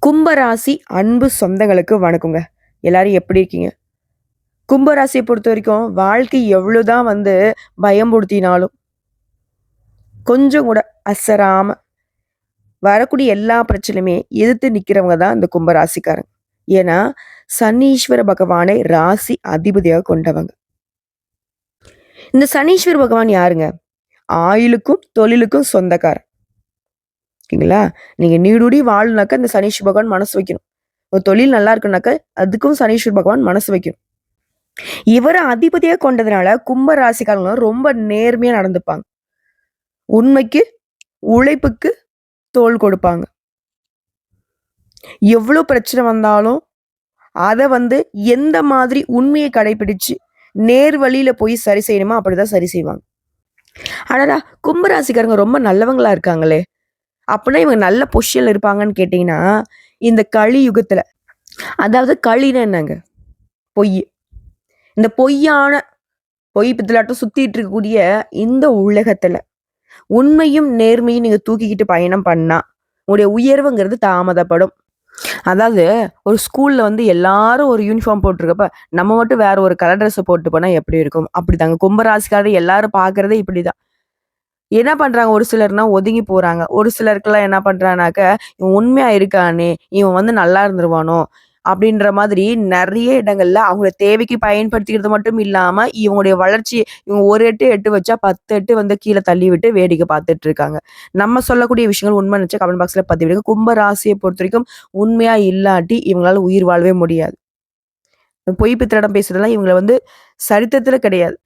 கும்பராசி அன்பு சொந்தங்களுக்கு வணக்கங்க. எல்லாரும் எப்படி இருக்கீங்க? கும்பராசியை பொறுத்த வரைக்கும் வாழ்க்கை எவ்வளவுதான் பயம்படுத்தினாலும் கொஞ்சம் கூட அசராம வரக்கூடிய எல்லா பிரச்சனையுமே எதிர்த்து நிக்கிறவங்க தான் இந்த கும்பராசிக்காரங்க. ஏன்னா சனீஸ்வர பகவானை ராசி அதிபதியாக கொண்டவங்க. இந்த சனீஸ்வர பகவான் யாருங்க? ஆயுளுக்கும் தொழிலுக்கும் சொந்தக்காரன். ஓகேங்களா? நீங்க நீடூடி வாழணுனாக்க இந்த சனீஸ்வர பகவான் மனசு வைக்கணும். ஒரு தொழில் நல்லா இருக்குனாக்க அதுக்கும் சனீஸ்வர பகவான் மனசு வைக்கணும். இவரை அதிபதியா கொண்டதுனால கும்ப ராசிக்காரங்க ரொம்ப நேர்மையா நடந்துப்பாங்க. உண்மைக்கு உழைப்புக்கு தோள் கொடுப்பாங்க. எவ்வளவு பிரச்சனை வந்தாலும் அதை எந்த மாதிரி உண்மையை கடைபிடிச்சு நேர் வழியில போய் சரி செய்யணுமோ அப்படிதான் சரி செய்வாங்க. ஆனா கும்பராசிக்காரங்க ரொம்ப நல்லவங்களா இருக்காங்களே, அப்படின்னா இவங்க நல்ல பொசிஷன்ல இருப்பாங்கன்னு கேட்டீங்கன்னா, இந்த கலியுகத்துல, அதாவது களின்னு என்னங்க? பொய். இந்த பொய் பித்தலாட்டம் சுத்திட்டு இருக்கக்கூடிய இந்த உலகத்துல உண்மையும் நேர்மையும் நீங்க தூக்கிக்கிட்டு பயணம் பண்ணா உங்களுடைய உயர்வுங்கிறது தாமதப்படும். அதாவது ஒரு ஸ்கூல்ல எல்லாரும் ஒரு யூனிஃபார்ம் போட்டிருக்கப்ப நம்ம மட்டும் வேற ஒரு கலர் ட்ரெஸ் போட்டு போனா எப்படி இருக்கும்? அப்படிதாங்க கும்பராசிக்காரர் எல்லாரும் பாக்குறதே இப்படிதான். என்ன பண்றாங்க? ஒரு சிலர்னா ஒதுங்கி போறாங்க. ஒரு சிலருக்கெல்லாம் என்ன பண்றாங்கனாக்க, இவன் உண்மையா இருக்கானே, இவன் நல்லா இருந்துருவானோ அப்படின்ற மாதிரி நிறைய இடங்கள்ல அவங்கள தேவைக்கு பயன்படுத்திக்கிறது மட்டும் இல்லாம, இவங்களுடைய வளர்ச்சி இவங்க ஒரு எட்டு எட்டு வச்சா 10 எட்டு கீழ தள்ளி விட்டு வேடிக்கை பார்த்துட்டு இருக்காங்க. நம்ம சொல்லக்கூடிய விஷயங்கள் உண்மை நினைச்சா கமெண்ட் பாக்ஸ்ல பதிவிடுங்க. கும்ப ராசியை பொறுத்தவரைக்கும் உண்மையா இல்லாட்டி இவங்களால உயிர் வாழவே முடியாது. பொய் பித்தரிடம் பேசுறதெல்லாம் இவங்கள சரித்திரத்துல கிடையாது.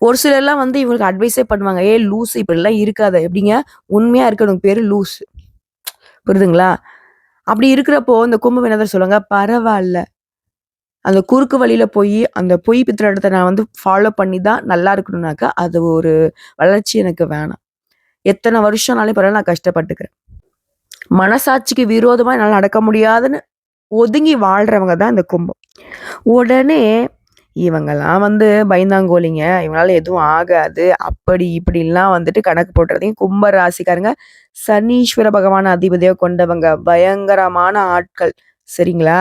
ஒரு சிலர்லாம் இவங்களுக்கு அட்வைஸே பண்ணுவாங்க. ஏ லூஸ் இப்படிலாம் இருக்காத. எப்படிங்க? உண்மையா இருக்கணும் பேரு லூஸ். புரியுதுங்களா? அப்படி இருக்கிறப்போ இந்த கும்பம் என்னதான் சொல்லுவாங்க, பரவாயில்ல. அந்த குறுக்கு வழியில போய் அந்த பொய் பித்தரிடத்தை நான் ஃபாலோ பண்ணி தான் நல்லா இருக்கணும்னாக்கா, அது ஒரு வளர்ச்சி எனக்கு வேணாம். எத்தனை வருஷம்னாலும் பரவாயில்ல, நான் கஷ்டப்பட்டுக்கிறேன். மனசாட்சிக்கு விரோதமா என்னால நடக்க முடியாதுன்னு ஒதுங்கி வாழ்றவங்க தான் இந்த கும்பம். உடனே இவங்கெல்லாம் பயந்தாங்கோலிங்க, இவங்களால எதுவும் ஆகாது, அப்படி இப்படிலாம் கணக்கு போட்டுறதையும் கும்ப ராசிக்காரங்க சனீஸ்வர பகவான் அதிபதியா கொண்டவங்க, பயங்கரமான ஆட்கள். சரிங்களா?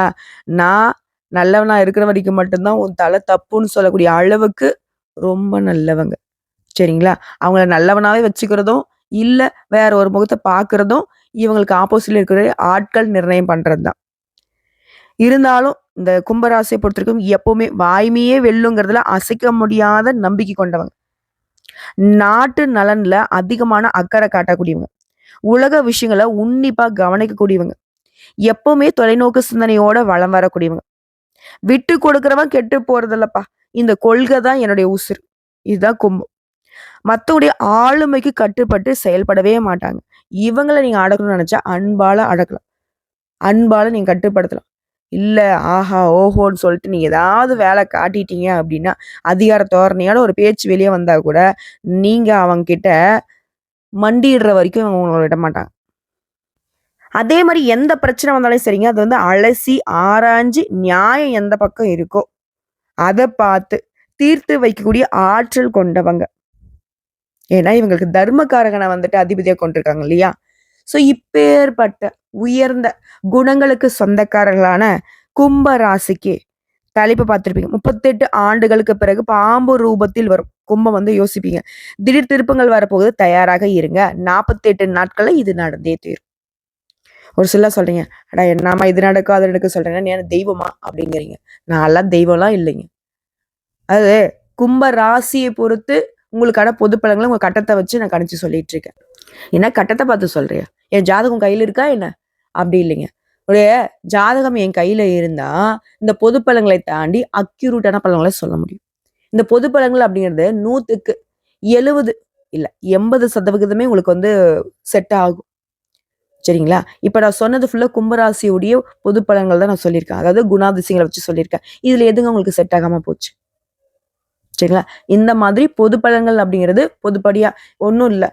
நான் நல்லவனா இருக்கிற வரைக்கும் மட்டும்தான் உன் தலை தப்புன்னு சொல்லக்கூடிய அளவுக்கு ரொம்ப நல்லவங்க. சரிங்களா? அவங்கள நல்லவனாவே வச்சுக்கிறதும் இல்ல வேற ஒரு முகத்தை பாக்குறதும் இவங்களுக்கு ஆப்போசிட்ல இருக்கிற ஆட்கள் நிர்ணயம் பண்றதுதான். இருந்தாலும் இந்த கும்பராசியை பொறுத்தவரைக்கும் எப்பவுமே வாய்மையே வெல்லுங்கிறதுல அசைக்க முடியாத நம்பிக்கை கொண்டவங்க. நாட்டு நலன்ல அதிகமான அக்கறை காட்டக்கூடியவங்க. உலக விஷயங்களை உன்னிப்பா கவனிக்கக்கூடியவங்க. எப்பவுமே தொலைநோக்கு சிந்தனையோட வளம் வரக்கூடியவங்க. விட்டு கொடுக்கிறவன் கெட்டு போறதில்லப்பா, இந்த கொள்கை தான் என்னுடைய உசுர். இதுதான் கும்பம். மத்தவங்களுடைய ஆளுமைக்கு கட்டுப்பட்டு செயல்படவே மாட்டாங்க. இவங்களை நீங்க அடக்கணும்னு நினைச்சா அன்பால அடக்கலாம். அன்பால நீங்க கட்டுப்படுத்தலாம். இல்ல ஆஹா ஓஹோன்னு சொல்லிட்டு நீங்க ஏதாவது வேலை காட்டிட்டீங்க அப்படின்னா, அதிகார தோரணையோட ஒரு பேச்சு வெளியே வந்தா கூட நீங்க அவங்க கிட்ட மண்டியிடுற வரைக்கும் அவங்க விட மாட்டாங்க. அதே மாதிரி எந்த பிரச்சனை வந்தாலும் சரிங்க, அது அலசி ஆராய்ஞ்சு நியாயம் எந்த பக்கம் இருக்கோ அதை பார்த்து தீர்த்து வைக்கக்கூடிய ஆற்றல் கொண்டவங்க. ஏன்னா இவங்களுக்கு தர்மகாரகனை அதிபதியா கொண்டிருக்காங்க இல்லையா? சோ இப்பேற்பட்ட உயர்ந்த குணங்களுக்கு சொந்தக்காரர்களான கும்ப ராசிக்கு தலைப்பு பார்த்திருப்பீங்க. 38 ஆண்டுகளுக்கு பிறகு பாம்பு ரூபத்தில் வரும் கும்பம் யோசிப்பீங்க. திடீர் திருப்பங்கள் வரப்போகுது, தயாராக இருங்க. 48 நாட்கள்ல இது நடந்தே தீரும். ஒரு சிலர் சொல்றீங்க, அடா என்னமா இது நடக்கும் அது நடக்கும் சொல்றேங்க, நீ தெய்வமா அப்படிங்கிறீங்க. நான் எல்லாம் தெய்வம்லாம் இல்லைங்க. அது கும்ப ராசியை பொறுத்து உங்களுக்கான பொது பலன்களை உங்க கட்டத்தை வச்சு நான் கணிச்சு சொல்லிட்டு இருக்கேன். என்ன கட்டத்தை பார்த்து சொல்றியா? என் ஜாதகம் கையில இருக்கா என்ன? அப்படி இல்லைங்க. உடைய ஜாதகம் என் கையில இருந்தா இந்த பொது பலன்களை தாண்டி அக்யூரேட்டான பலன்களை சொல்ல முடியும். இந்த பொது பலன்கள் அப்படிங்கிறது 100க்கு 70 இல்ல 80% உங்களுக்கு செட் ஆகும். சரிங்களா? இப்ப நான் சொன்னது ஃபுல்லா கும்பராசியுடைய பொது பலன்கள் தான் நான் சொல்லியிருக்கேன். அதாவது குணாதிசயங்களை வச்சு சொல்லியிருக்கேன். இதுல எதுங்க உங்களுக்கு செட் ஆகாம போச்சு? சரிங்களா? இந்த மாதிரி பொது பலன்கள் அப்படிங்கிறது பொதுப்படியா ஒன்றும் இல்லை.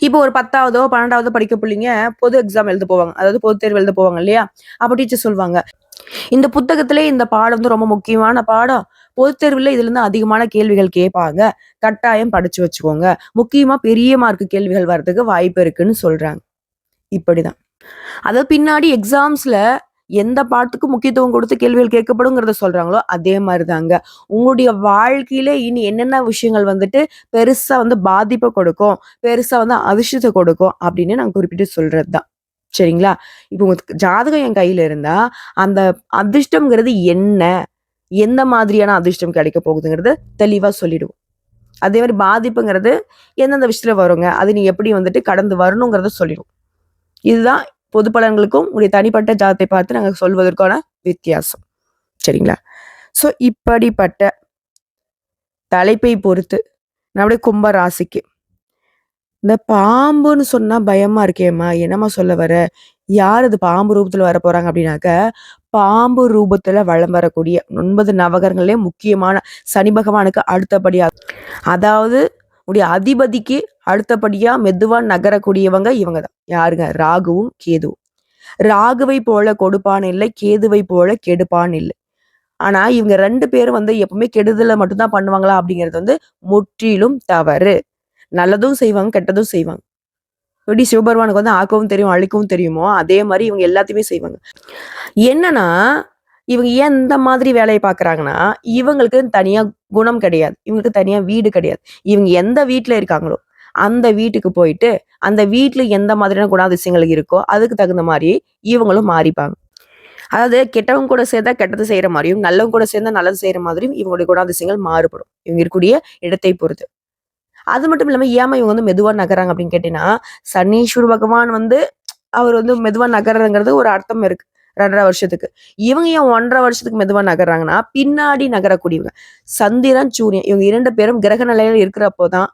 இப்போ ஒரு 10ஆவதோ 12ஆவதோ படிக்க பிள்ளைங்க பொது எக்ஸாம் எழுத போவாங்க, அதாவது பொது தேர்வு எழுத போவாங்க இல்லையா? அப்ப டீச்சர் சொல்லுவாங்க, இந்த புத்தகத்திலே இந்த பாடம் ரொம்ப முக்கியமான பாடம், பொது தேர்வுல இதுல இருந்து அதிகமான கேள்விகள் கேட்பாங்க, கட்டாயம் படிச்சு வச்சுக்கோங்க, முக்கியமா பெரிய மார்க் கேள்விகள் வர்றதுக்கு வாய்ப்பு இருக்குன்னு சொல்றாங்க. இப்படிதான் அதாவது பின்னாடி எக்ஸாம்ஸ்ல எந்த பாட்டுக்கு முக்கியத்துவம் கொடுத்து கேள்விகள் கேட்கப்படுங்கிறத சொல்றாங்களோ, அதே மாரி தாங்க. உங்களுடைய வாழ்க்கையில இனி என்னென்ன விஷயங்கள் வந்துட்டு பெருசா வந்து பாதிப்ப கொடுக்கும், பெருசா வந்து அதிர்ஷ்டத்த கொடுக்கும் அப்படின்னு நான் குறிப்பிட்டு சொல்றது தான். சரிங்களா? இப்போ உங்க ஜாதகம் என் கையில இருந்தா, அந்த அதிர்ஷ்டம்ங்கிறது என்ன? எந்த மாதிரியான அதிர்ஷ்டம் கிடைக்க போகுதுங்கிறத தெளிவா சொல்லிடுவோம். அதே மாரி பாதிப்புங்கிறது எந்தெந்த விஷயத்துல வருங்க? அது நீ எப்படி வந்துட்டு கடந்து வரணுங்கிறத சொல்லிடுவோம். இதுதான் பொது பலன்களுக்கும் உங்களுடைய தனிப்பட்ட ஜாதத்தை பார்த்து நாங்க சொல்வதற்கான வித்தியாசம். சரிங்களா? ஸோ இப்படிப்பட்ட தலைப்பை பொறுத்து நம்முடைய கும்ப ராசிக்கு இந்த பாம்புன்னு சொன்னா பயமா இருக்கேம்மா, என்னம்மா சொல்ல வர? யார் அது பாம்பு ரூபத்துல வரப்போறாங்க அப்படின்னாக்க, பாம்பு ரூபத்துல வலம் வரக்கூடிய 9 நவகிரகங்கள்லயே முக்கியமான சனி பகவானுக்கு அடுத்தபடியா, அதாவது உடைய அதிபதிக்கு அடுத்தபடியா மெதுவா நகரக்கூடியவங்க இவங்க தான். யாருங்க? ராகுவும், கேதுவும். ராகுவை போல கொடுப்பான் இல்லை, கேதுவை போல கெடுப்பான் இல்லை. ஆனா இவங்க 2 பேரும் வந்து எப்பவுமே கெடுதல மட்டும் தான் பண்ணுவாங்களா அப்படிங்கிறது வந்து முற்றிலும் தவறு. நல்லதும் செய்வாங்க, கெட்டதும் செய்வாங்க. எப்படி சிவபெருமானுக்கு வந்து ஆக்கவும் தெரியும், அழிக்கவும் தெரியுமோ, அதே மாரி இவங்க எல்லாத்தையுமே செய்வாங்க. என்னன்னா, இவங்க ஏன் இந்த மாதிரி வேலைய பார்க்குறாங்கன்னா, இவங்களுக்கு தனியா குணம் கிடையாது. இவங்களுக்கு தனியா வீடு கிடையாது. இவங்க எந்த வீட்ல இருக்காங்களோ, அந்த வீட்டுக்கு போயிட்டு, அந்த வீட்ல எந்த மாதிரியான குணாதிசயங்கள் இருக்கோ, அதுக்கு தகுந்த மாரி இவங்களும் மாறிப்பாங்க. அதாவது கெட்டவங்க கூட சேர்ந்தா கெட்டது செய்ற மாரியும், நல்லவங்க கூட சேர்ந்தா நல்லது செய்ற மாதிரியும் இவங்களுடைய குணாதிசயங்கள் மாறுபடும். இவங்க இருக்கக்கூடிய இடத்தை பொறுத்து. அது மட்டும் இல்லாம ஏம்மா இவங்க வந்து மெதுவா நகர்றாங்க அப்படின்னு கேட்டீங்கன்னா, சனீஸ்வர பகவான் வந்து அவர் வந்து மெதுவா நகர்றதுங்கிறது ஒரு அர்த்தம் இருக்கு. 2 1/2 வருஷத்துக்கு. இவங்க ஏன் 1 1/2 வருஷத்துக்கு மெதுவா நகர்றாங்கன்னா, பின்னாடி நகரக்கூடியவங்க. சந்திரன், சூரியன் இவங்க 2 பேரும் கிரக நிலையில இருக்கிறப்போ தான்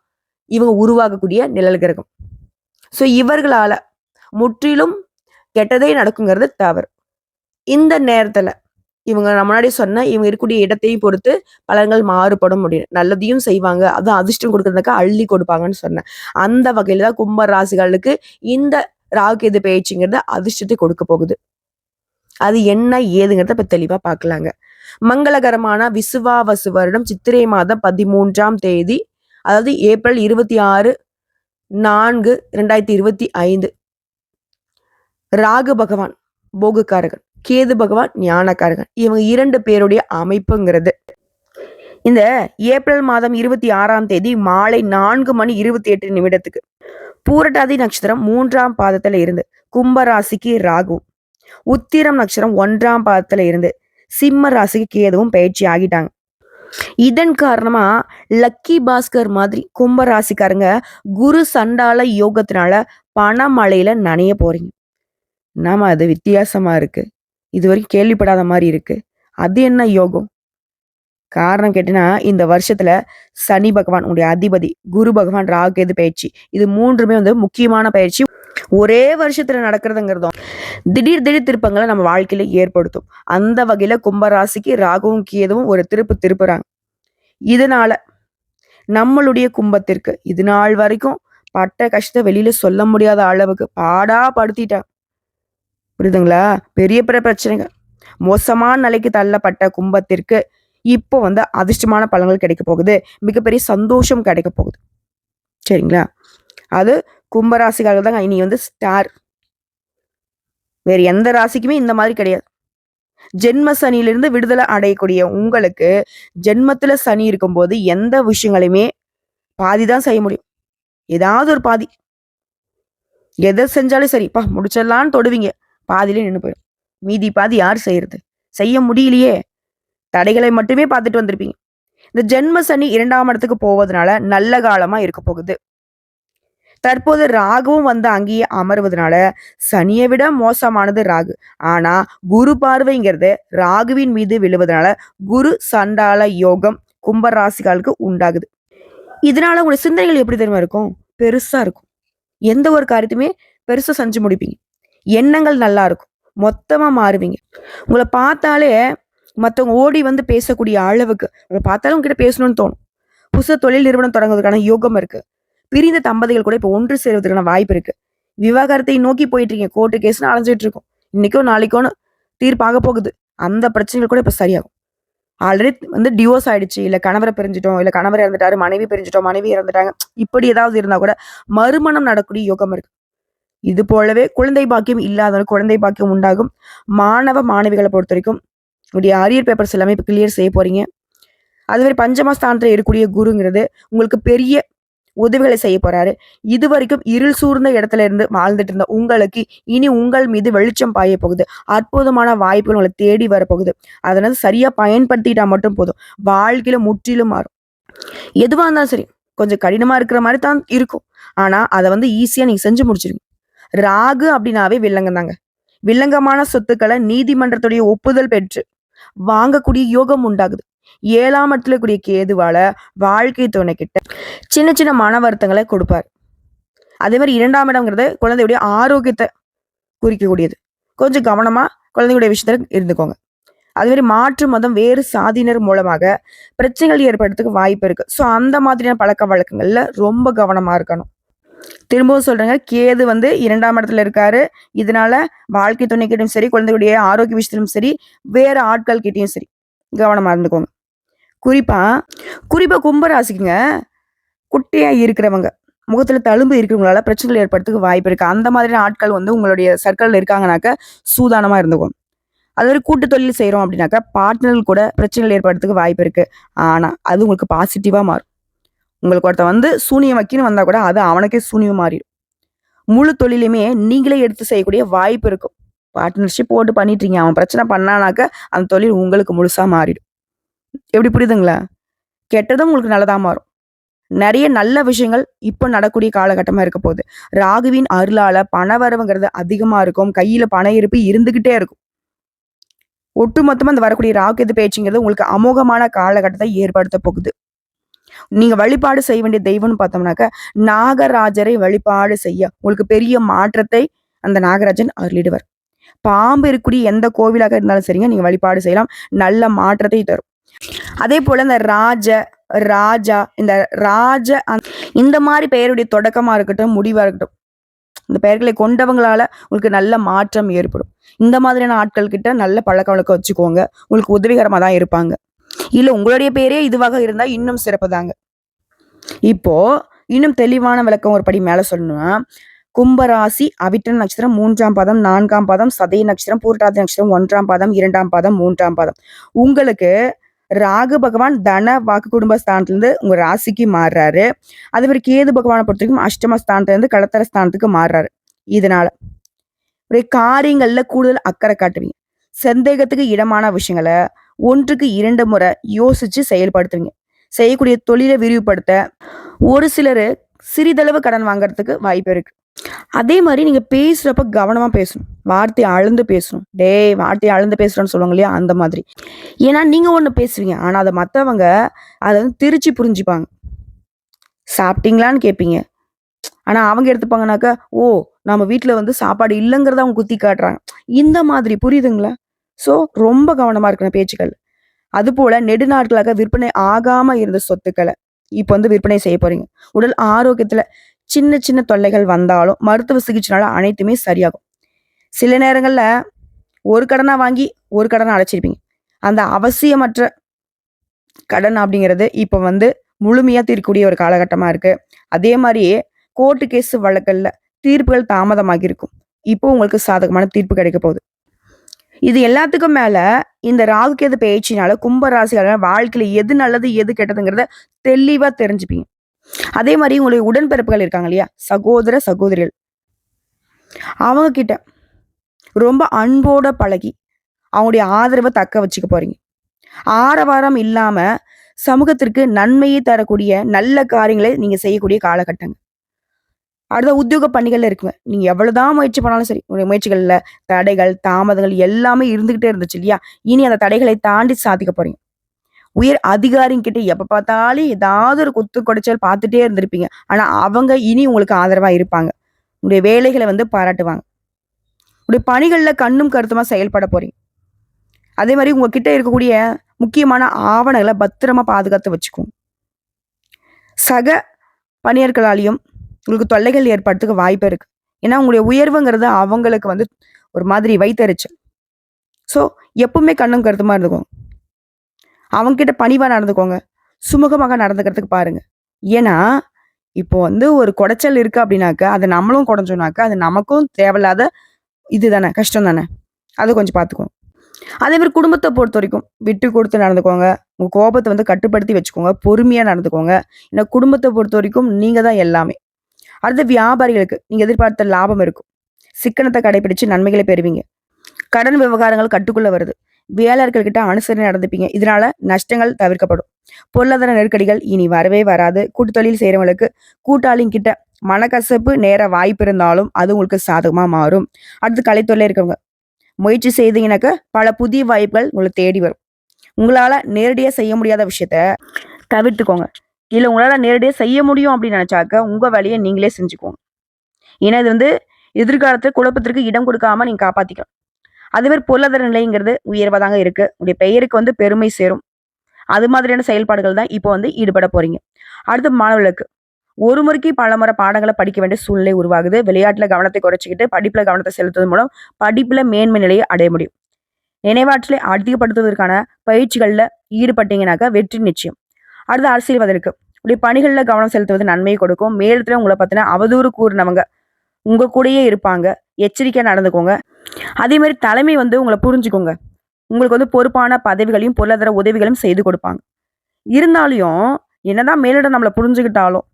இவங்க உருவாகக்கூடிய நிழல் கிரகம். ஸோ இவர்களால முற்றிலும் கெட்டதே நடக்குங்கிறது தவறு. இந்த நேரத்துல இவங்க நான் முன்னாடி சொன்ன இவங்க இருக்கக்கூடிய இடத்தையும் பொறுத்து பலன்கள் மாறுபடும் முடியும். நல்லதையும் செய்வாங்க. அதுவும் அதிர்ஷ்டம் கொடுக்கறதுனாக்கா அள்ளி கொடுப்பாங்கன்னு சொன்னேன். அந்த வகையில தான் கும்ப ராசிகளுக்கு இந்த ராகு கேது பெயர்ச்சிங்கிறது அதிர்ஷ்டத்தை கொடுக்க போகுது. அது என்ன ஏதுங்கிறத இப்ப தெளிவா பார்க்கலாங்க. மங்களகரமான விசுவாவசு வருடம் சித்திரை மாதம் 13ஆம் தேதி, அதாவது ஏப்ரல் 26/4/2025 ராகு பகவான் போகக்காரகன், கேது பகவான் ஞானக்காரகன். இவங்க 2 பேருடைய அமைப்புங்கிறது. இந்த ஏப்ரல் மாதம் 26ஆம் தேதி மாலை 4:28 பூரட்டாதி நட்சத்திரம் 3ஆம் பாதத்துல இருந்து கும்ப ராசிக்கு ராகுவும், உத்திரம் நட்சத்திரம் 1ஆம் பாதத்துல இருந்து சிம்ம ராசிக்கு கேதுவும் பயிற்சி ஆகிட்டாங்க. இதன் காரணமா லக்கி பாஸ்கர் மாதிரி கும்ப ராசிக்காரங்க குரு சண்டால யோகத்தினால பணமழையில நனைய போறீங்க. நாம அது வித்தியாசமா இருக்கு. இதுவரைக்கும் கேள்விப்படாத மாதிரி இருக்கு. அது என்ன யோகம்? காரணம் கேட்டீங்கன்னா, இந்த வருஷத்துல சனி பகவான் உடைய அதிபதி, குரு பகவான், ராகு கேது பயிற்சி. இது 3மே வந்து முக்கியமான பயிற்சி. ஒரே வருஷத்துல நடக்கிறதுங்கிறதும் திடீர் திடீர் திருப்பங்களை நம்ம வாழ்க்கையில ஏற்படுத்தும். அந்த வகையில கும்பராசிக்கு ராகுவும் கேதுவும் ஒரு திருப்புறாங்க. இதனால நம்மளுடைய கும்பத்திற்கு இது நாள் வரைக்கும் பட்ட கஷ்டத்தை வெளியில சொல்ல முடியாத அளவுக்கு பாடா படுத்திட்டாங்க. புரியுதுங்களா? பெரிய பெரிய பிரச்சனைங்க. மோசமான நிலைக்கு தள்ளப்பட்ட கும்பத்திற்கு இப்போ வந்து அதிர்ஷ்டமான பலன்கள் கிடைக்க போகுது. மிகப்பெரிய சந்தோஷம் கிடைக்க போகுது. சரிங்களா? அது கும்பராசிக்காரர்கள் தாங்க இனி வந்து ஸ்டார். வேற எந்த ராசிக்குமே இந்த மாதிரி கிடையாது. ஜென்ம சனியிலிருந்து விடுதலை அடையக்கூடிய உங்களுக்கு ஜென்மத்துல சனி இருக்கும்போது எந்த விஷயங்களையுமே பாதி தான் செய்ய முடியும். ஏதாவது ஒரு பாதி. எதை செஞ்சாலும் சரிப்பா முடிச்சிடலான்னு தொடுவீங்க. பாதியிலே நின்று போயிடும். மீதி பாதி யார் செய்யறது? செய்ய முடியலையே. தடைகளை மட்டுமே பார்த்துட்டு வந்திருப்பீங்க. இந்த ஜென்ம சனி 2ஆம் இடத்துக்கு போவதனால நல்ல காலமா இருக்க போகுது. தற்போது ராகுவும் வந்து அங்கேயே அமர்வதனால சனியை விட மோசமானது ராகு. ஆனா குரு பார்வைங்கிறது ராகுவின் மீது விழுவதனால குரு சண்டால யோகம் கும்ப ராசிகளுக்கு உண்டாகுது. இதனால உங்களுடைய சிந்தனைகள் எப்படி தெரியுமா இருக்கும்? பெருசா இருக்கும். எந்த ஒரு காரியத்தையுமே பெருசா செஞ்சு முடிப்பீங்க. எண்ணங்கள் நல்லா இருக்கும். மொத்தமா மாறுவீங்க. உங்களை பார்த்தாலே மற்றவங்க ஓடி வந்து பேசக்கூடிய அளவுக்கு உங்களை பார்த்தாலும் உங்ககிட்ட பேசணும்னு தோணும். புதுசா தொழில் நிறுவனம் தொடங்குவதற்கான யோகம் இருக்கு. பிரிந்த தம்பதிகள் கூட இப்போ ஒன்று சேர்வதற்கான வாய்ப்பு இருக்கு. விவாகரத்தை நோக்கி போயிட்டு இருக்கீங்க. கோர்ட்டு கேஸ்னு அலைஞ்சிட்டு இருக்கும். இன்னைக்கோ நாளைக்கோன்னு தீர்ப்பாக போகுது. அந்த பிரச்சனைகள் கூட இப்ப சரியாகும். ஆல்ரெடி வந்து டிவோர்ஸ் ஆயிடுச்சு, இல்ல கணவரை பிரிஞ்சிட்டோம், இல்ல கணவர் இறந்துட்டாரு, மனைவி பிரிஞ்சிட்டோம், மனைவி இறந்துட்டாங்க, இப்படி ஏதாவது இருந்தா கூட மறுமணம் நடக்கூடிய யோகம் இருக்கு. இது போலவே குழந்தை பாக்கியம் இல்லாதவங்க குழந்தை பாக்கியம் உண்டாகும். மாணவ மாணவிகளை பொறுத்த வரைக்கும் உங்களுடைய அரியர் பேப்பர்ஸ் எல்லாமே இப்போ கிளியர் செய்ய போறீங்க. அதுமாதிரி பஞ்சமஸ்தானத்துல இருக்கக்கூடிய குருங்கிறது உங்களுக்கு பெரிய உதவிகளை செய்ய போறாரு. இதுவரைக்கும் இருள் சூழ்ந்த இடத்துல இருந்து வாழ்ந்துட்டு இருந்த உங்களுக்கு இனி உங்கள் மீது வெளிச்சம் பாய போகுது. அற்புதமான வாய்ப்புகள் உங்களை தேடி வரப்போகுது. அதனால சரியா பயன்படுத்திட்டா மட்டும் போதும். வாழ்க்கையில முற்றிலும் மாறும். எதுவா இருந்தாலும் சரி, கொஞ்சம் கடினமா இருக்கிற மாதிரி தான் இருக்கும். ஆனா அதை வந்து ஈஸியா நீங்க செஞ்சு முடிச்சிருங்க. ராகு அப்படின்னாவே வில்லங்கம் தாங்க. வில்லங்கமான சொத்துக்களை நீதிமன்றத்துடைய ஒப்புதல் பெற்று வாங்கக்கூடிய யோகம் உண்டாகுது. 7ஆம் இடத்துல கூடிய கேதுவால வாழ்க்கை துணை கிட்ட சின்ன சின்ன மன வருத்தங்களை கொடுப்பார். அதே மாதிரி 2ஆம் இடம்ங்கிறது குழந்தையுடைய ஆரோக்கியத்தை குறிக்கக்கூடியது. கொஞ்சம் கவனமா குழந்தையுடைய விஷயத்துல இருந்துக்கோங்க. அதே மாதிரி மாற்று மதம் வேறு சாதியினர் மூலமாக பிரச்சனைகள் ஏற்படுறதுக்கு வாய்ப்பு இருக்கு. ஸோ அந்த மாதிரியான பழக்க வழக்கங்கள்ல ரொம்ப கவனமா இருக்கணும். திரும்பவும் சொல்றேங்க, கேது வந்து 2ஆம் இடத்துல இருக்காரு. இதனால வாழ்க்கை துணைக்கிட்டும் சரி, குழந்தையுடைய ஆரோக்கிய விஷயத்திலும் சரி, வேற ஆட்கள் கிட்டயும் சரி கவனமா இருந்துக்கோங்க. குறிப்பா குறிப்பா கும்பராசிக்குங்க, குட்டியா இருக்கிறவங்க, முகத்துல தழும்பு இருக்கிறவங்களால பிரச்சனைகள் ஏற்படுறதுக்கு வாய்ப்பு இருக்கு. அந்த மாதிரியான ஆட்கள் வந்து உங்களுடைய சர்க்கிள்ல இருக்காங்கனாக்க சூதானமா இருந்துக்கும். அது மாதிரி கூட்டு தொழில் செய்றோம் அப்படின்னாக்கா பார்ட்னர்கள் கூட பிரச்சனைகள் ஏற்படுறதுக்கு வாய்ப்பு இருக்கு. ஆனா அது உங்களுக்கு பாசிட்டிவா மாறும். உங்களுக்கு ஒருத்தன் வந்து சூனியம் வைக்கணும்னு வந்தா கூட அது அவனுக்கே சூனியம் மாறிடும். முழு தொழிலுமே நீங்களே எடுத்து செய்யக்கூடிய வாய்ப்பு இருக்கும். பார்ட்னர்ஷிப் போட்டு பண்ணிட்டீங்க, அவன் பிரச்சனை பண்ணானாக்க அந்த தொழில் உங்களுக்கு முழுசா மாறிடும். எப்படி புரியுதுங்களா? கெட்டதும் உங்களுக்கு நல்லதா மாறும். நிறைய நல்ல விஷயங்கள் இப்ப நடக்கூடிய காலகட்டமா இருக்க போகுது. ராகுவின் அருளால பணவரவுங்கிறது அதிகமா இருக்கும். கையில பண இருப்பு இருந்துகிட்டே இருக்கும். ஒட்டுமொத்தமா இந்த வரக்கூடிய ராகு எது பேச்சுங்கிறது உங்களுக்கு அமோகமான காலகட்டத்தை ஏற்படுத்த போகுது. நீங்க வழிபாடு செய்ய வேண்டிய தெய்வம்னு பார்த்தோம்னாக்க நாகராஜரை வழிபாடு செய்ய உங்களுக்கு பெரிய மாற்றத்தை அந்த நாகராஜன் அருளிடுவார். பாம்பு இருக்கக்கூடிய எந்த கோவிலாக இருந்தாலும் சரிங்க, நீங்க வழிபாடு செய்யலாம். நல்ல மாற்றத்தை தரும். அதே போல இந்த ராஜா இந்த இந்த மாதிரி பெயருடைய தொடக்கமா இருக்கட்டும், முடிவா இருக்கட்டும், இந்த பெயர்களை கொண்டவங்களால உங்களுக்கு நல்ல மாற்றம் ஏற்படும். இந்த மாதிரியான ஆட்கள் கிட்ட நல்ல பழக்க வழக்கம் வச்சுக்கோங்க. உங்களுக்கு உதவிகரமா தான் இருப்பாங்க. இல்ல உங்களுடைய பேரே இதுவாக இருந்தா இன்னும் சிறப்பு தாங்க. இப்போ இன்னும் தெளிவான விளக்கம் ஒரு படி மேல சொல்லணும்னா, கும்பராசி அவிட்ட நட்சத்திரம் 3ஆம் பாதம், 4ஆம் பாதம், சதய நட்சத்திரம், பூரட்டாதி நட்சத்திரம் 1ஆம் பாதம், 2ஆம் பாதம், 3ஆம் பாதம். உங்களுக்கு ராகு பகவான் தன வாக்கு குடும்ப ஸ்தானத்துல உங்க ராசிக்கு மாறுறாரு. அதே மாதிரி கேது பகவானை பொறுத்த வரைக்கும் அஷ்டம ஸ்தானத்துல இருந்து களத்தர ஸ்தானத்துக்கு மாறுறாரு. இதனால காரியங்கள்ல கூடுதல் அக்கறை காட்டுவீங்க. சந்தேகத்துக்கு இடமான விஷயங்களை 1க்கு 2 முறை யோசிச்சு செயல்படுத்துவீங்க. செய்யக்கூடிய தொழிலை விரிவுபடுத்த ஒரு சிலர் சிறிதளவு கடன் வாங்குறதுக்கு வாய்ப்பு இருக்கு. அதே மாதிரி நீங்க பேசுறப்ப கவனமா பேசணும். வார்த்தை அளந்து பேசணும். டேய் வார்த்தை அளந்து பேசுறோன்னு சொல்லுவாங்க இல்லையா, அந்த மாதிரி. ஏன்னா நீங்க ஒண்ணு பேசுவீங்க, ஆனா அதை மத்தவங்க அதை வந்து திருச்சி புரிஞ்சுப்பாங்க. சாப்பிட்டீங்களான்னு கேட்பீங்க, ஆனா அவங்க எடுத்துப்பாங்கனாக்கா, ஓ நம்ம வீட்டுல வந்து சாப்பாடு இல்லைங்கிறத அவங்க குத்தி காட்டுறாங்க. இந்த மாதிரி புரியுதுங்களா? சோ ரொம்ப கவனமா இருக்கணும் பேச்சுக்கள். அது போல நெடுநாட்களாக விற்பனை ஆகாம இருந்த சொத்துக்களை இப்ப வந்து விற்பனை செய்ய போறீங்க. உடல் ஆரோக்கியத்துல சின்ன சின்ன தொல்லைகள் வந்தாலும் மருத்துவ சிகிச்சைனால அனைத்துமே சரியாகும். சில நேரங்கள்ல ஒரு கடனா வாங்கி ஒரு கடனை அடைச்சிருப்பீங்க. அந்த அவசியமற்ற கடன் அப்படிங்கிறது இப்ப வந்து முழுமையா தீர்க்கக்கூடிய ஒரு காலகட்டமா இருக்கு. அதே மாதிரியே கோர்ட்டு கேஸ் வழக்கல்ல தீர்ப்புகள் தாமதமாகி இருக்கும். இப்போ உங்களுக்கு சாதகமான தீர்ப்பு கிடைக்க போகுது. இது எல்லாத்துக்கும் மேல இந்த ராகு கேது பயிற்சினால கும்பராசியாளர் வாழ்க்கையில எது நல்லது எது கெட்டதுங்கிறத தெளிவா தெரிஞ்சுப்பீங்க. அதே மாதிரி உங்களுடைய உடன்பிறப்புகள் இருக்காங்க இல்லையா, சகோதர சகோதரிகள், அவங்க கிட்ட ரொம்ப அன்போட பழகி அவங்களுடைய ஆதரவை தக்க வச்சுக்க போறீங்க. ஆரவாரம் இல்லாம சமூகத்திற்கு நன்மையை தரக்கூடிய நல்ல காரியங்களை நீங்க செய்யக்கூடிய காலகட்டங்க. அடுத்த உத்தியோக பணிகள்ல இருக்குங்க. நீங்க எவ்வளவுதான் முயற்சி பண்ணாலும் சரி, உங்களுடைய முயற்சிகள்ல தடைகள், தாமதங்கள் எல்லாமே இருந்துகிட்டே இருந்துச்சு இல்லையா? இனி அந்த தடைகளை தாண்டி சாதிக்க போறீங்க. உயர் அதிகாரிங்கிட்ட எப்ப பார்த்தாலும் ஏதாவது ஒரு குத்து குடைச்சல் பார்த்துட்டே இருந்திருப்பீங்க. ஆனா அவங்க இனி உங்களுக்கு ஆதரவா இருப்பாங்க. உங்களுடைய வேலைகளை வந்து பாராட்டுவாங்க. உங்களுடைய பணிகள்ல கண்ணும் கருத்துமா செயல்பட போறீங்க. அதே மாதிரி உங்ககிட்ட இருக்கக்கூடிய முக்கியமான ஆவணங்களை பத்திரமா பாதுகாத்து வச்சுக்கோங்க. சக பணியர்களாலையும் உங்களுக்கு தொல்லைகள் ஏற்படுறதுக்கு வாய்ப்பு இருக்கு. ஏன்னா உங்களுடைய உயர்வுங்கிறது அவங்களுக்கு வந்து ஒரு மாதிரி வைத்தறிச்சல். ஸோ எப்பவுமே கண்ணும் கருத்துமா இருந்துக்கோங்க. அவங்க கிட்ட பணிவா நடந்துக்கோங்க. சுமூகமாக நடந்துக்கிறதுக்கு பாருங்க. ஏன்னா இப்போ வந்து ஒரு குடைச்சல் இருக்கு அப்படின்னாக்க, அத நம்மளும் குடைஞ்சோம்னாக்க, அது நமக்கும் தேவையில்லாத இது தானே, கஷ்டம் தானே. அத கொஞ்சம் பார்த்துக்கோங்க. அதே மாரி குடும்பத்த பொறுத்தவரைக்கும், விட்டு குடுத்து நடந்துக்கோங்க. உங்க கோபத்த வந்து கட்டுப்படுத்தி வச்சுக்கோங்க. பொறுமையா நடந்துக்கோங்க. ஏன்னா குடும்பத்த பொறுத்தவரைக்கும் நீங்க தான் எல்லாமே. அடுத்து வியாபாரிகளுக்கு நீங்க எதிர்பார்த்த லாபம் இருக்கும். சிக்கனத்த கடைபிடிச்சு நன்மைகளை பெறுவீங்க. கடன் விவகாரங்கள் கட்டுக்குள்ள வருது. வேலையாட்கள் கிட்ட அனுசரணை நடந்துப்பீங்க. இதனால நஷ்டங்கள் தவிர்க்கப்படும். பொருளாதார நெருக்கடிகள் இனி வரவே வராது. கூட்டு தொழில் செய்றவங்களுக்கு கூட்டாளிங்க கிட்ட மனக்கசப்பு நேர வாய்ப்பு இருந்தாலும், அது உங்களுக்கு சாதகமா மாறும். அடுத்து கலைத்துறையில இருக்கவங்க, முயற்சி செய்தீங்கன்னாக்க பல புதிய வாய்ப்புகள் உங்கள தேடி வரும். உங்களால நேரடியா செய்ய முடியாத விஷயத்த தவிர்த்துக்கோங்க. இல்ல உங்களால நேரடியா செய்ய முடியும் அப்படின்னு நினைச்சாக்க, உங்க வேலைய நீங்களே செஞ்சுக்கோங்க. ஏன்னா இது வந்து எதிர்காலத்துல குழப்பத்திற்கு இடம் கொடுக்காம நீங்க காப்பாத்திக்கலாம். அதே மாரி பொருளாதார நிலைங்கிறது உயர்வா தாங்க இருக்கு. உங்களுடைய பெயருக்கு வந்து பெருமை சேரும். அது மாதிரியான செயல்பாடுகள் தான் இப்போ வந்து ஈடுபட போறீங்க. அடுத்து மாணவர்களுக்கு ஒரு முறைக்கு பலமுறை பாடங்கள படிக்க வேண்டிய சூழ்நிலை உருவாகுது. விளையாட்டுல கவனத்தை குறைச்சுக்கிட்டு, படிப்புல கவனத்த செலுத்துவதன் மூலம் படிப்புல மேன்மை நிலையை அடைய முடியும். நினைவாற்றலை அதிகப்படுத்துவதற்கான பயிற்சிகள்ல ஈடுபட்டீங்கன்னாக்கா வெற்றி நிச்சயம். அடுத்து அரசியல்வாதிகளுக்கு உடைய பணிகள்ல கவனம் செலுத்துவது நன்மையை கொடுக்கும். மேலிடத்துல உங்கள பத்தின அவதூறு கூறுனவங்க உங்க கூடயே இருப்பாங்க. எச்சரிக்கையா நடந்துக்கோங்க. அதே மாரி தலைமை வந்து உங்கள புரிஞ்சுக்குங்க. உங்களுக்கு வந்து பொறுப்பான பதவிகளையும், பொருளாதார உதவிகளும் செய்து கொடுப்பாங்க. இருந்தாலும், என்னதான் மேலிடம் நம்மள புரிஞ்சுக்கிட்டாலும்,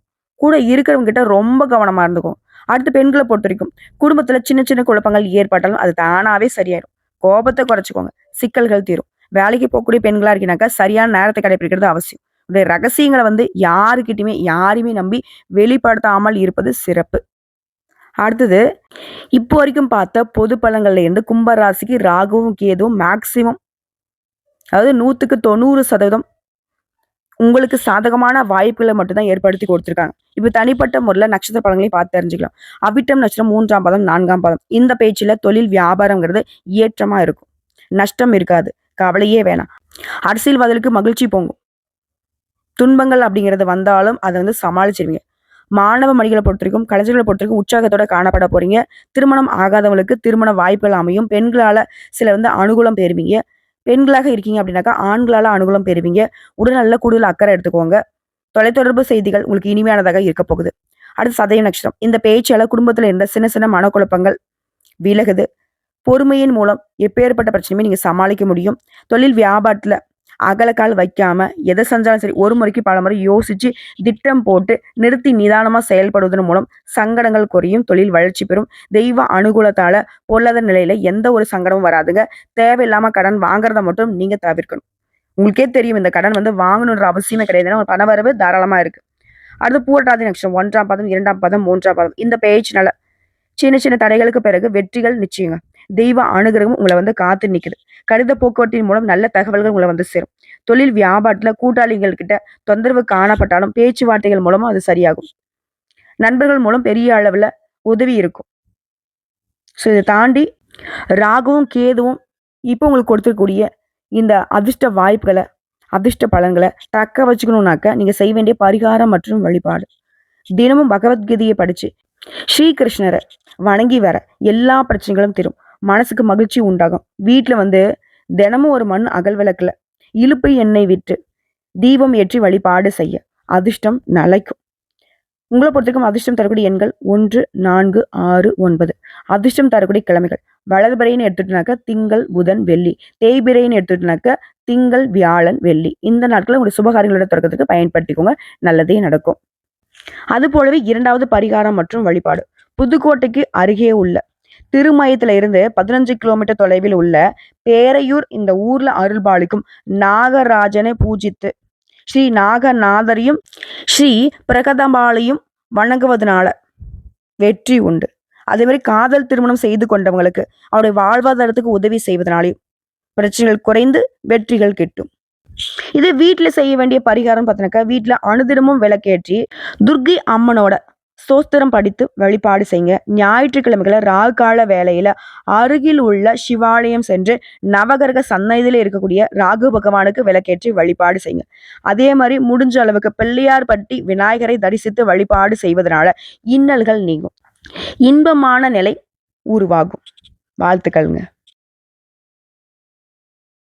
கூட இருக்கிறவங்க கிட்ட ரொம்ப கவனமா இருந்துக்கோங்க. அடுத்து பெண்கள பொறுத்தவரைக்கும், குடும்பத்துல சின்ன சின்ன குழப்பங்கள் ஏற்பட்டாலும் அது தானாவே சரியாயிரும். கோபத்த குறைச்சுக்கோங்க. சிக்கல்கள் தீரும். வேலைக்கு போகக்கூடிய பெண்களா இருக்கீங்கனாக்கா, சரியான நேரத்த கடைபிடிக்கிறது அவசியம். உங்களுடைய ரகசியங்கள வந்து யாருகிட்டயுமே யாரையுமே நம்பி வெளிப்படுத்தாமல் இருப்பது சிறப்பு. அடுத்தது, இப்போ வரைக்கும் பார்த்த பொது பலன்கள்ல இருந்து கும்ப ராசிக்கு ராகுவும், கேதுவும் மேக்ஸிமம் அதாவது 100க்கு 90% உங்களுக்கு சாதகமான வாய்ப்புகள மட்டும் தான் ஏற்படுத்தி குடுத்துருக்காங்க. இப்ப தனிப்பட்ட முறையில நட்சத்திர பலன்களையும் பார்த்து தெரிஞ்சுக்கலாம். அவிட்டம் நட்சத்திரம் 3ஆம் பாதம், 4ஆம் பாதம். இந்த பேச்சுல தொழில் வியாபாரம்ங்கிறது ஏற்றமா இருக்கும். நஷ்டம் இருக்காது. கவலையே வேணாம். அரசியல்வாதிகளுக்கு மகிழ்ச்சி பொங்கும். துன்பங்கள் அப்படிங்கிறது வந்தாலும் அத வந்து சமாளிச்சிருவீங்க. மாணவ மணிகள பொறுத்தவரைக்கும், கலைஞர்கள பொறுத்தவரைக்கும் உற்சாகத்தோட காணப்பட போறீங்க. திருமணம் ஆகாதவங்களுக்கு திருமண வாய்ப்புகள் அமையும். பெண்களால சில வந்து அனுகூலம் பெறுவீங்க. பெண்களாக இருக்கீங்க அப்படின்னாக்கா, ஆண்களால அனுகூலம் பெறுவீங்க. உடல்நல கூடுதல் அக்கறை எடுத்துக்கோங்க. தொலைத்தொடர்பு செய்திகள் உங்களுக்கு இனிமையானதாக இருக்க போகுது. அடுத்து சதயம் நட்சத்திரம். இந்த பேச்சால குடும்பத்துல இருந்த சின்ன சின்ன மனக்குழப்பங்கள் விலகுது. பொறுமையின் மூலம் எப்பேற்பட்ட பிரச்சனையுமே நீங்க சமாளிக்க முடியும். தொழில் வியாபாரத்துல அகலக்கால் வைக்காம எதை செஞ்சாலும் சரி, ஒரு முறைக்கு பலமுறை யோசிச்சு திட்டம் போட்டு நிறுத்தி நிதானமா செயல்படுவதன் மூலம் சங்கடங்கள் குறையும். தொழில் வளர்ச்சி பெறும். தெய்வ அனுகூலத்தால பொருளாதார நிலையில எந்த ஒரு சங்கடமும் வராதுங்க. தேவையில்லாம கடன் வாங்குறத மட்டும் நீங்க தவிர்க்கணும். உங்களுக்கே தெரியும் இந்த கடன் வந்து வாங்கணுன்ற அவசியமே கிடையாது. ஏன்னா, பணவரவு தாராளமா இருக்கு. அடுத்து பூரட்டாதி நட்சத்திரம் 1ஆம் பாதம், 2ஆம் பாதம், 3ஆம் பாதம். இந்த பேச்சுனால சின்ன சின்ன தடைகளுக்கு பிறகு வெற்றிகள் நிச்சயங்க. தெய்வ அனுகிரகம் உங்கள வந்து காத்து நிக்குது. கடித போக்குவரத்தின் மூலம் நல்ல தகவல்கள் உங்கள வந்து சேரும். தொழில் வியாபாரத்துல கூட்டாளிகள் கிட்ட தொந்தரவு காணப்பட்டாலும் பேச்சுவார்த்தைகள் மூலமா அது சரியாகும். நண்பர்கள் மூலம் பெரிய அளவுல உதவி இருக்கும். ஸோ இத தாண்டி ராகுவும், கேதுவும் இப்போ உங்களுக்கு கொடுத்துருக்கக்கூடிய இந்த அதிர்ஷ்ட வாய்ப்புகள, அதிர்ஷ்ட பலன்கள தக்க வச்சுக்கணும்னாக்க, நீங்க செய்ய வேண்டிய பரிகாரம் மற்றும் வழிபாடு. தினமும் பகவத்கீதையை படிச்சு ஸ்ரீகிருஷ்ணரை வணங்கி வர எல்லா பிரச்சனைகளும் தீரும். மனசுக்கு மகிழ்ச்சி உண்டாகும். வீட்ல வந்து தினமும் ஒரு மண் அகல் விளக்குல இலுப்பை எண்ணெய் விட்டு தீபம் ஏற்றி வழிபாடு செய்ய அதிர்ஷ்டம் நிலைக்கும். உங்கள பொறுத்தவரைக்கும் அதிர்ஷ்டம் தரக்கூடிய எண்கள் 1, 4, 6, 9. அதிர்ஷ்டம் தரக்கூடிய கிழமைகள் வளர்பிறைன்னு எடுத்துட்டுனாக்க திங்கள், புதன், வெள்ளி. தேய்பிறைன்னு எடுத்துட்டுனாக்க திங்கள், வியாழன், வெள்ளி. இந்த நாட்களை உங்களுடைய சுபகாரியங்களோட தொடக்கத்துக்கு பயன்படுத்திக்கோங்க. நல்லதே நடக்கும். அது போலவே 2வது பரிகாரம் மற்றும் வழிபாடு. புதுக்கோட்டைக்கு அருகே உள்ள திருமயத்துல இருந்து 15 கிலோமீட்டர் தொலைவில் உள்ள பேரையூர் இந்த ஊர்ல அருள்பாலிக்கும் நாகராஜனை பூஜித்து ஸ்ரீ நாகநாதரையும் ஸ்ரீ பிரகதம்பாளையும் வணங்குவதனால வெற்றி உண்டு. அதே மாதிரி காதல் திருமணம் செய்து கொண்டவங்களுக்கு அவருடைய வாழ்வாதாரத்துக்கு உதவி செய்வதனாலையும் பிரச்சனைகள் குறைந்து வெற்றிகள் கிட்டும். இது வீட்டுல செய்ய வேண்டிய பரிகாரம் பார்த்தீங்கன்னாக்கா, வீட்டுல அனுதினமும் விளக்கேற்றி துர்க்கை அம்மனோட ஸ்தோத்திரம் படித்து வழிபாடு செய்யுங்க. ஞாயிற்றுக்கிழமைகளை ராகுகால வேளையில அருகில் உள்ள சிவாலயம் சென்று நவகிரக சன்னதியில இருக்கக்கூடிய ராகு பகவானுக்கு விளக்கேற்றி வழிபாடு செய்யுங்க. அதே மாதிரி முடிஞ்ச அளவுக்கு பிள்ளையார்பட்டி விநாயகரை தரிசித்து வழிபாடு செய்வதனால இன்னல்கள் நீங்கும். இன்பமான நிலை உருவாகும். வாழ்த்துக்கள்ங்க.